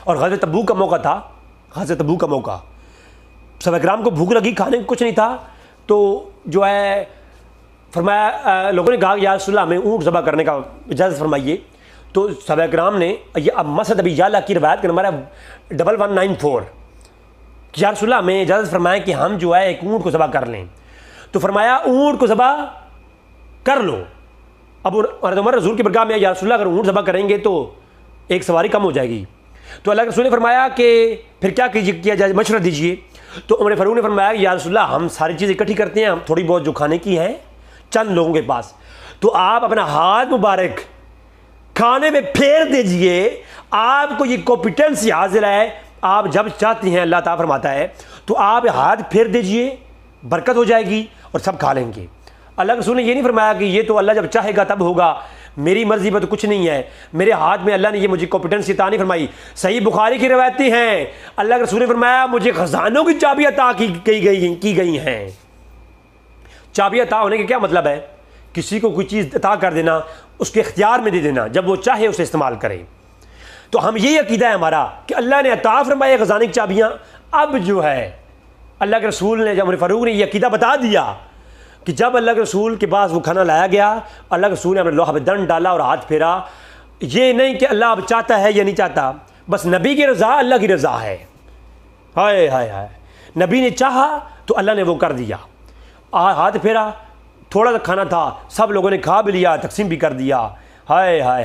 اور غزوہ تبوک کا موقع تھا، غزوہ تبوک کا موقع، صحابہ کرام کو بھوک لگی، کھانے کو کچھ نہیں تھا، تو جو ہے فرمایا، لوگوں نے کہا کہ یا رسول اللہ ہمیں اونٹ ذبح کرنے کا اجازت فرمائیے. تو صحابہ کرام نے یہ اب مسعد ابی یعلا کی روایت کا نمبر ہے 1194 کہ یا رسول اللہ ہمیں اجازت فرمائیں کہ ہم جو ہے ایک اونٹ کو ذبح کر لیں. تو فرمایا اونٹ کو ذبح کر لو. اب حضرت عمر رسول کی برگاہ میں یا رسول اللہ اگر اونٹ ذبح کریں گے تو ایک سواری کم ہو جائے گی. تو اللہ کے رسول نے فرمایا کہ پھر کیا کیا جائے، مشورہ دیجیے. تو عمر فاروق نے فرمایا کہ یا رسول اللہ ہم ساری چیزیں اکٹھی کرتے ہیں، ہم تھوڑی بہت جو کھانے کی ہیں چند لوگوں کے پاس، تو آپ اپنا ہاتھ مبارک کھانے میں پھیر دیجئے، آپ کو یہ کمپیٹنسی حاصل ہے، آپ جب چاہتی ہیں اللہ تعالیٰ فرماتا ہے تو آپ ہاتھ پھیر دیجئے، برکت ہو جائے گی اور سب کھا لیں گے. اللہ کے رسول نے یہ نہیں فرمایا کہ یہ تو اللہ جب چاہے گا تب ہوگا، میری مرضی میں تو کچھ نہیں ہے، میرے ہاتھ میں اللہ نے یہ مجھے کمپیٹنسی عطا نہیں فرمائی. صحیح بخاری کی روایتیں ہیں، اللہ کے رسول نے فرمایا مجھے خزانوں کی چابی عطا کی گئی ہیں. چابی عطا ہونے کا کیا مطلب ہے؟ کسی کو کوئی چیز عطا کر دینا، اس کے اختیار میں دے دینا، جب وہ چاہے اسے استعمال کرے. تو ہم یہ عقیدہ ہے ہمارا کہ اللہ نے عطا فرمایا خزانے کی چابیاں. اب جو ہے اللہ کے رسول نے، جب عمر فاروق نے یہ عقیدہ بتا دیا کہ جب اللہ کے رسول کے پاس وہ کھانا لایا گیا، اللہ کے رسول نے اپنے لوہا پہ دند ڈالا اور ہاتھ پھیرا. یہ نہیں کہ اللہ اب چاہتا ہے یا نہیں چاہتا، بس نبی کی رضا اللہ کی رضا ہے. ہائے ہائے ہائے، نبی نے چاہا تو اللہ نے وہ کر دیا. ہاتھ پھیرا، تھوڑا سا کھانا تھا، سب لوگوں نے کھا بھی لیا، تقسیم بھی کر دیا. ہائے ہائے.